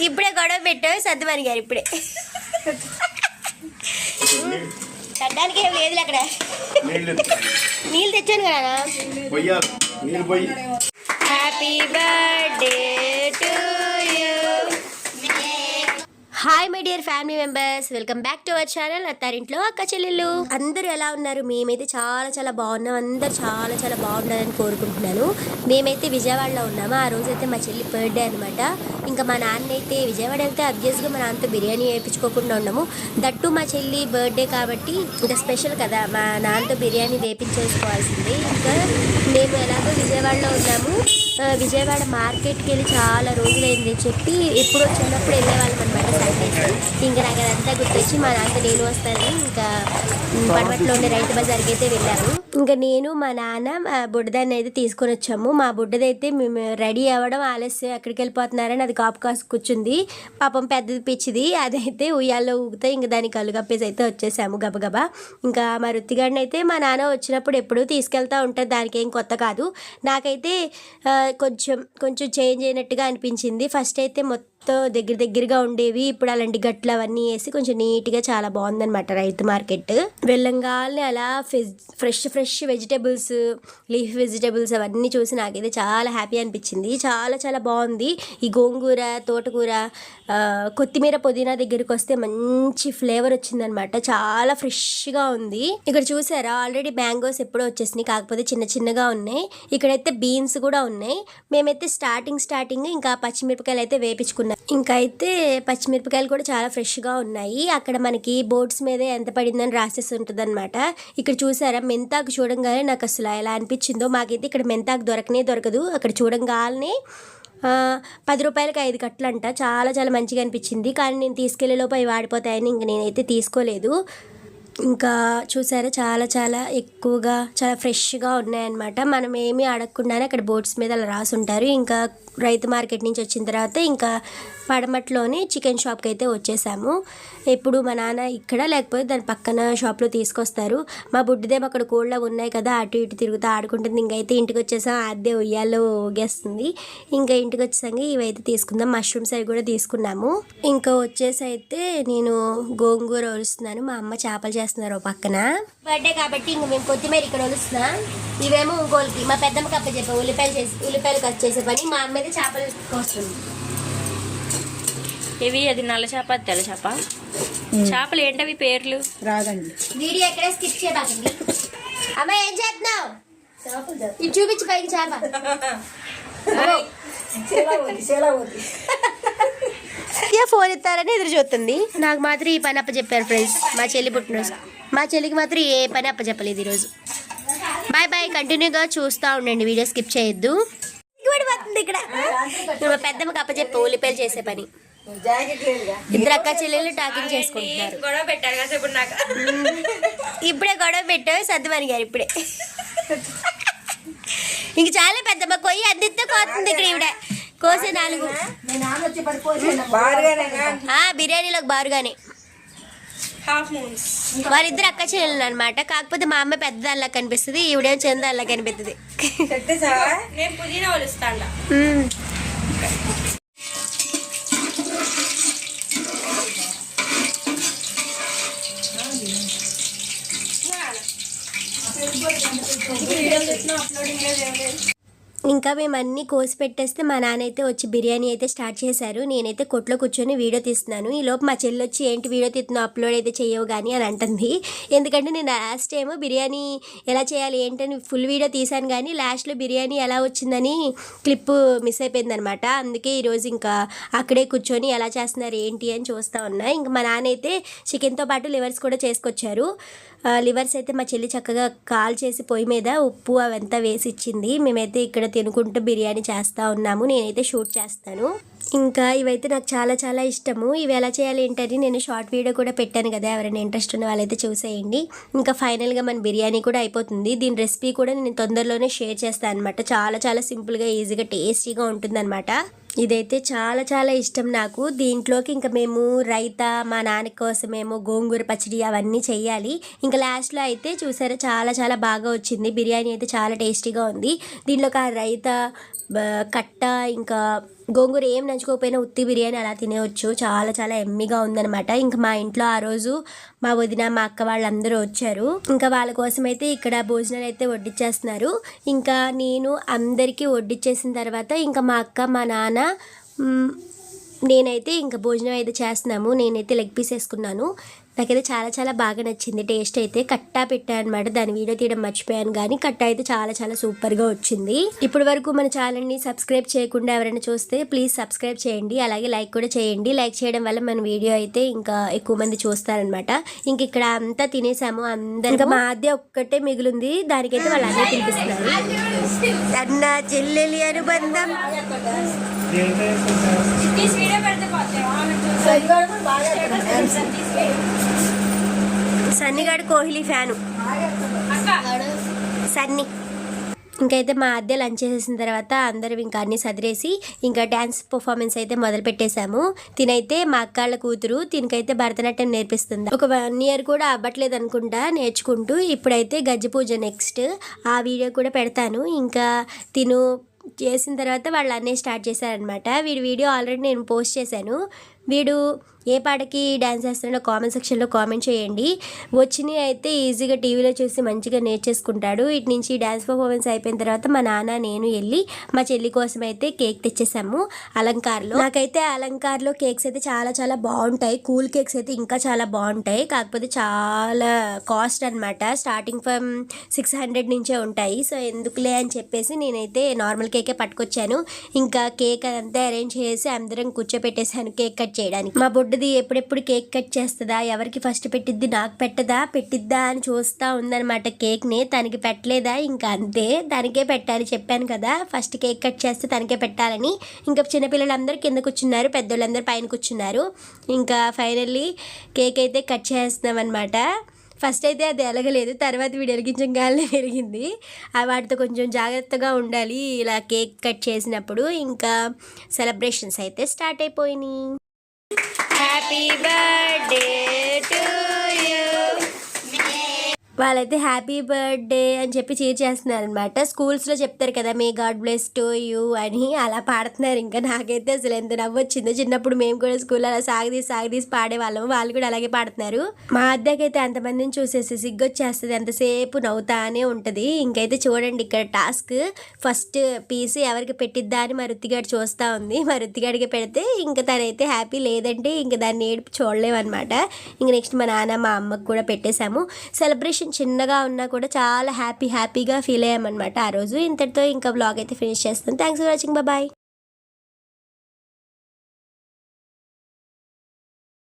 ఇప్పుడే గొడవ పెట్టావు సత్యవాణి గారు ఇప్పుడే కట్టడానికి ఏం లేదు అక్కడ నీళ్ళు తెచ్చాను కదా happy birthday to you. Hi my dear family members, welcome back to our channel అత్తారింట్లో అక్క చెల్లెళ్ళు. అందరూ ఎలా ఉన్నారు? మేమైతే చాలా చాలా బాగున్నాం. అందరు చాలా చాలా బాగున్నారని కోరుకుంటున్నాను. మేమైతే విజయవాడలో ఉన్నాము. ఆ రోజు అయితే మా చెల్లి బర్త్డే అనమాట. ఇంకా మా నాన్న అయితే విజయవాడ వెళ్తే అబ్వియస్గా మా నాన్నతో బిర్యానీ వేయించుకోకుండా ఉన్నాము. దట్టు మా చెల్లి బర్త్డే కాబట్టి ఇంకా స్పెషల్ కదా, మా నాన్నతో బిర్యానీ వేయించేసుకోవాల్సిందే. ఇంకా మేము ఎలాగో విజయవాడలో ఉన్నాము. విజయవాడ మార్కెట్కి వెళ్ళి చాలా రోజులైందని చెప్పి ఎప్పుడో చిన్నప్పుడు వెళ్ళేవాళ్ళం అనమాట సండేస్. ఇంకా నాకు అదంతా గుర్తొచ్చి మా నాన్న నేను వస్తానని ఇంకా పడమట్లో ఉండే రైతు బజార్కి అయితే వెళ్ళాము. ఇంకా నేను మా నాన్న బుడ్డదాన్ని అయితే తీసుకొని వచ్చాము. మా బుడ్డదైతే మేము రెడీ అవ్వడం ఆలస్యం, ఎక్కడికి వెళ్ళిపోతున్నారని అది కాపు కాసు కూర్చుంది. పాపం పెద్దది పిచ్చిది, అదైతే ఉయ్యాల్లో ఊగితే ఇంకా దానికి కళ్ళు కప్పేసి అయితే వచ్చేసాము గబగబా. ఇంకా మా రుత్తిగాడిని అయితే మా నాన్న వచ్చినప్పుడు ఎప్పుడూ తీసుకెళ్తూ ఉంటుంది, దానికి ఏం కొత్త కాదు. నాకైతే కొంచెం చేంజ్ అయినట్టుగా అనిపించింది. ఫస్ట్ అయితే మొత్తం దగ్గరగా ఉండేవి, ఇప్పుడు అలాంటి గట్లు అవన్నీ వేసి కొంచెం నీట్గా చాలా బాగుందన్నమాట రైతు మార్కెట్. వెళ్ళంగానే అలా ఫ్రెష్ వెజిటేబుల్స్, లీఫ్ వెజిటేబుల్స్ అవన్నీ చూసి నాకైతే చాలా హ్యాపీ అనిపించింది. చాలా చాలా బాగుంది. ఈ గోంగూర, తోటకూర, కొత్తిమీర, పుదీనా దగ్గరికి వస్తే మంచి ఫ్లేవర్ వచ్చిందనమాట. చాలా ఫ్రెష్గా ఉంది. ఇక్కడ చూసారా ఆల్రెడీ మ్యాంగోస్ ఎప్పుడో వచ్చేసినాయి, కాకపోతే చిన్న చిన్నగా ఉన్నాయి. ఇక్కడైతే బీన్స్ కూడా ఉన్నాయి. మేమైతే స్టార్టింగ్ ఇంకా పచ్చిమిరపకాయలు అయితే వేపించుకున్నాం. ఇంకా అయితే పచ్చిమిరపకాయలు కూడా చాలా ఫ్రెష్గా ఉన్నాయి. అక్కడ మనకి బోర్డ్స్ మీద ఎంత పడిందని రాసేసి ఉంటుంది అనమాట. ఇక్కడ చూసారా మెంతాకు చూడంగానే నాకు అసలు ఎలా అనిపించిందో. మాకైతే ఇక్కడ మెంతాకు దొరకదు. అక్కడ చూడంగానే 10 రూపాయలకి 5 కట్టలు అంట. చాలా చాలా మంచిగా అనిపించింది. కానీ నేను తీసుకెళ్లే లోపు అవి వాడిపోతాయని ఇంక నేనైతే తీసుకోలేదు. ఇంకా చూసారా చాలా చాలా ఎక్కువగా చాలా ఫ్రెష్గా ఉన్నాయన్నమాట. మనం ఏమీ అడగకుండానే అక్కడ బోర్డ్స్ మీద అలా రాసి ఉంటారు. ఇంకా రైతు మార్కెట్ నుంచి వచ్చిన తర్వాత ఇంకా పడమట్లోని చికెన్ షాప్కి అయితే వచ్చేసాము. ఎప్పుడు మా నాన్న ఇక్కడ లేకపోతే దాని పక్కన షాప్లో తీసుకొస్తారు. మా బుడ్డిదేమో అక్కడ కోళ్ళ ఉన్నాయి కదా, అటు ఇటు తిరుగుతూ ఆడుకుంటుంది. ఇంకైతే ఇంటికి వచ్చేసాం, అదే ఉయ్యాల్లో ఊగేస్తుంది. ఇంకా ఇంటికి వచ్చేసాక ఇవైతే తీసుకుందాం. మష్రూమ్స్ అవి కూడా తీసుకున్నాము. ఇంకా వచ్చేసి అయితే నేను గోంగూర ఒలుస్తున్నాను, మా అమ్మ చేపలు చేస్తున్నారు పక్కన. బర్త్డే కాబట్టి ఇంక మేము కొత్తిమీర ఇక్కడ ఒలుస్తున్నాం. ఇవేమో ఇంకోళ్ళకి మా పెద్దమ్మకి అప్ప చెప్పాం ఉల్లిపాయలు కట్ చేసే పని. మా అమ్మ అయితే చేపలు కోస్తుంది. ఇవి అది నల్ల చేప, తెల్ల చేప. చేపలు ఏంటవి పేర్లు రాదండి. వీడియో ఎక్కడ స్కిప్ చేయబాకండి. అమ్మ ఏం చేస్తున్నావు? ఇది చూపించి పైకి చేప. ఫోన్ ఇస్తారని ఎదురు చూస్తుంది. నాకు మాత్రం ఈ పని అప్పచెప్పారు ఫ్రెండ్స్. మా చెల్లి పుట్టినరోజు, మా చెల్లికి మాత్రం ఏ పని అప్పచెప్పలేదు ఈరోజు. బాయ్ కంటిన్యూగా చూస్తూ ఉండండి, వీడియో స్కిప్ చేయొద్దు. ఇక్కడ మా పెద్దమ్మకి అప్పచెప్ప ఉల్లిపాయలు చేసే పని. ఇద్దరు అక్క చెల్లెళ్ళు టాకింగ్ చేసుకుంటున్నారు. గొడవ పెట్టారు కదా ఇప్పుడు నాకు. ఇప్పుడే గొడవ పెట్టావు సత్యవాణి గారు ఇప్పుడే. ఇంక చాలా పెద్దమ్మ కొయ్యి అందితో కోతుంది ఇక్కడ. ఇవిడ కోసే 4 బిర్యానీలోకి బారుగానే. వారిద్దరు అక్క చెల్లెళ్ళు అనమాట. కాకపోతే మా అమ్మ పెద్ద అల్లా కనిపిస్తుంది, ఈవిడేమో చిన్న అల్లా కనిపిస్తుంది. ఇంకా మేము అన్నీ కోసి పెట్టేస్తే మా నాన్న అయితే వచ్చి బిర్యానీ అయితే స్టార్ట్ చేశారు. నేనైతే కొట్లో కూర్చొని వీడియో తీస్తున్నాను. ఈలోపు మా చెల్లి వచ్చి ఏంటి వీడియో తీస్తున్నావు, అప్లోడ్ అయితే చేయవు కానీ అని అంటుంది. ఎందుకంటే నేను లాస్ట్ టైం బిర్యానీ ఎలా చేయాలి ఏంటని ఫుల్ వీడియో తీశాను, కానీ లాస్ట్లో బిర్యానీ ఎలా వచ్చిందని క్లిప్ మిస్ అయిపోయిందనమాట. అందుకే ఈరోజు ఇంకా అక్కడే కూర్చొని ఎలా చేస్తున్నారు ఏంటి అని చూస్తూ ఉన్నా. ఇంకా మా నాన్న అయితే చికెన్తో పాటు లివర్స్ కూడా చేసుకొచ్చారు. లివర్స్ అయితే మా చెల్లి చక్కగా కాల్ చేసి పొయ్యి మీద ఉప్పు అవంతా వేసి ఇచ్చింది. మేమైతే ఇక్కడ తినుకుంటూ బిర్యానీ చేస్తూ ఉన్నాము. నేనైతే షూట్ చేస్తాను. ఇంకా ఇవైతే నాకు చాలా చాలా ఇష్టము. ఇవి ఎలా చేయాలి ఏంటని నేను షార్ట్ వీడియో కూడా పెట్టాను కదా, ఎవరైనా ఇంట్రెస్ట్ ఉన్న వాళ్ళైతే చూసేయండి. ఇంకా ఫైనల్గా మన బిర్యానీ కూడా అయిపోతుంది. దీని రెసిపీ కూడా నేను తొందరలోనే షేర్ చేస్తాను అనమాట. చాలా చాలా సింపుల్గా ఈజీగా టేస్టీగా ఉంటుందన్నమాట. ఇదైతే చాలా చాలా ఇష్టం నాకు. దీంట్లోకి ఇంకా మేము రైతా, మా నాన్న కోసమేమో గోంగూర పచ్చడి అవన్నీ చెయ్యాలి. ఇంకా లాస్ట్లో అయితే చూసారా చాలా చాలా బాగా వచ్చింది. బిర్యానీ అయితే చాలా టేస్టీగా ఉంది. దీంట్లోకి ఆ రైతా, కట్ట, ఇంకా గోంగూర ఏం నంచుకోకపోయినా ఉత్తి బిర్యానీ అలా తినేవచ్చు. చాలా చాలా ఎమ్మిగా ఉందన్నమాట. ఇంకా మా ఇంట్లో ఆ రోజు మా వదిన మా అక్క వాళ్ళందరూ వచ్చారు. ఇంకా వాళ్ళ కోసం అయితే ఇక్కడ భోజనాలు అయితే వడ్డిచ్చేస్తున్నారు. ఇంకా నేను అందరికీ వడ్డిచ్చేసిన తర్వాత ఇంకా మా అక్క మా నాన్న నేనైతే ఇంకా భోజనం అయితే చేస్తున్నాము. నేనైతే లెగ్ పీస్ వేసుకున్నాను. నాకైతే చాలా చాలా బాగా నచ్చింది. టేస్ట్ అయితే కట్టా పెట్టాను అనమాట. దాని వీడియో తీయడం మర్చిపోయాను కానీ కట్టా అయితే చాలా చాలా సూపర్గా వచ్చింది. ఇప్పటి వరకు మన ఛానల్ని సబ్స్క్రైబ్ చేయకుండా ఎవరైనా చూస్తే ప్లీజ్ సబ్స్క్రైబ్ చేయండి. అలాగే లైక్ కూడా చేయండి. లైక్ చేయడం వల్ల మన వీడియో అయితే ఇంకా ఎక్కువ మంది చూస్తారనమాట. ఇంక ఇక్కడ అంతా తినేసాము అందరూ. ఇంకా మా ఆద్య ఒక్కటే మిగిలింది. దానికైతే వాళ్ళు అన్నీ తినిపిస్తున్నారు. అన్న చెల్లెలి అనుబంధం. సన్నిగాడు కోహ్లీ ఫ్యాను. సన్నీ ఇంకైతే మా అద్దె లంచ్ చేసేసిన తర్వాత అందరూ ఇంకా అన్ని సదిరేసి ఇంకా డ్యాన్స్ పర్ఫార్మెన్స్ అయితే మొదలు పెట్టేశాము. తినైతే మా అక్కాళ్ళ కూతురు తినకైతే భరతనాట్యం నేర్పిస్తుంది. ఒక 1 year కూడా అవ్వట్లేదు అనుకుంటా నేర్చుకుంటూ. ఇప్పుడైతే గజ్జి పూజ నెక్స్ట్ ఆ వీడియో కూడా పెడతాను. ఇంకా తిను చేసిన తర్వాత వాళ్ళు అన్నీ స్టార్ట్ చేశారనమాట. వీడియో ఆల్రెడీ నేను పోస్ట్ చేశాను. వీడు ఏ పాటకి డ్యాన్స్ చేస్తున్నాడో కామెంట్ సెక్షన్లో కామెంట్ చేయండి. వచ్చినవి అయితే ఈజీగా టీవీలో చూసి మంచిగా నేర్చేసుకుంటాడు. ఇటు నుంచి డ్యాన్స్ పర్ఫార్మెన్స్ అయిపోయిన తర్వాత మా నాన్న నేను వెళ్ళి మా చెల్లి కోసం అయితే కేక్ తెచ్చేసాము అలంకార్లో. నాకైతే అలంకార్లో కేక్స్ అయితే చాలా చాలా బాగుంటాయి. కూల్ కేక్స్ అయితే ఇంకా చాలా బాగుంటాయి. కాకపోతే చాలా కాస్ట్ అనమాట. స్టార్టింగ్ ఫ్రమ్ 600 నుంచే ఉంటాయి. సో ఎందుకులే అని చెప్పేసి నేనైతే నార్మల్ కేకే పట్టుకొచ్చాను. ఇంకా కేక్ అదంతా అరేంజ్ చేసి అందరం కూర్చోపెట్టేసాను కేక్ కట్ చేయడానికి. మా బొడ్డది ఎప్పుడెప్పుడు కేక్ కట్ చేస్తుందా, ఎవరికి ఫస్ట్ పెట్టిద్ది, నాకు పెట్టిద్దా అని చూస్తూ ఉందన్నమాట కేక్ని. తనకి పెట్టలేదా ఇంకా అంతే, తనకే పెట్టాలి చెప్పాను కదా, ఫస్ట్ కేక్ కట్ చేస్తే తనకే పెట్టాలని. ఇంకా చిన్నపిల్లలందరూ కింద కూర్చున్నారు, పెద్దోళ్ళందరూ పైన కూర్చున్నారు. ఇంకా ఫైనల్లీ కేక్ అయితే కట్ చేస్తున్నాం అనమాట. ఫస్ట్ అయితే అది ఎలగలేదు, తర్వాత వీడు వెలిగించగానే వెలిగింది. వాటితో కొంచెం జాగ్రత్తగా ఉండాలి ఇలా కేక్ కట్ చేసినప్పుడు. ఇంకా సెలబ్రేషన్స్ అయితే స్టార్ట్ అయిపోయినాయి. Happy birthday to you. వాళ్ళైతే హ్యాపీ బర్త్డే అని చెప్పి చీర్ చేస్తున్నారు అనమాట. స్కూల్స్లో చెప్తారు కదా may God bless to you అని, అలా పాడుతున్నారు. ఇంకా నాకైతే అసలు ఎంత నవ్వొచ్చిందో. చిన్నప్పుడు మేము కూడా స్కూల్లో అలా సాగదీసి పాడేవాళ్ళము. వాళ్ళు కూడా అలాగే పాడుతున్నారు. మా అద్దెకైతే అంతమందిని చూసేసి సిగ్గొచ్చేస్తుంది, ఎంతసేపు నవ్వుతానే ఉంటుంది. ఇంకైతే చూడండి ఇక్కడ టాస్క్ ఫస్ట్ పీస్ ఎవరికి పెట్టిద్దా అని మా రుత్తిగాడు చూస్తూ ఉంది. మా రుత్తిగాడికి పెడితే ఇంకా తనైతే హ్యాపీ, లేదంటే ఇంకా దాన్ని ఏడుపు చూడలేమన్నమాట. ఇంక నెక్స్ట్ మా నాన్న మా అమ్మకు కూడా పెట్టేశాము. సెలబ్రేషన్ చిన్నగా ఉన్నా కూడా చాలా హ్యాపీగా ఫీల్ అయ్యామన్నమాట ఆ రోజు. ఇంతటితో ఇంకా బ్లాగ్ అయితే ఫినిష్ చేస్తాను. Thanks for watching. బాయ్.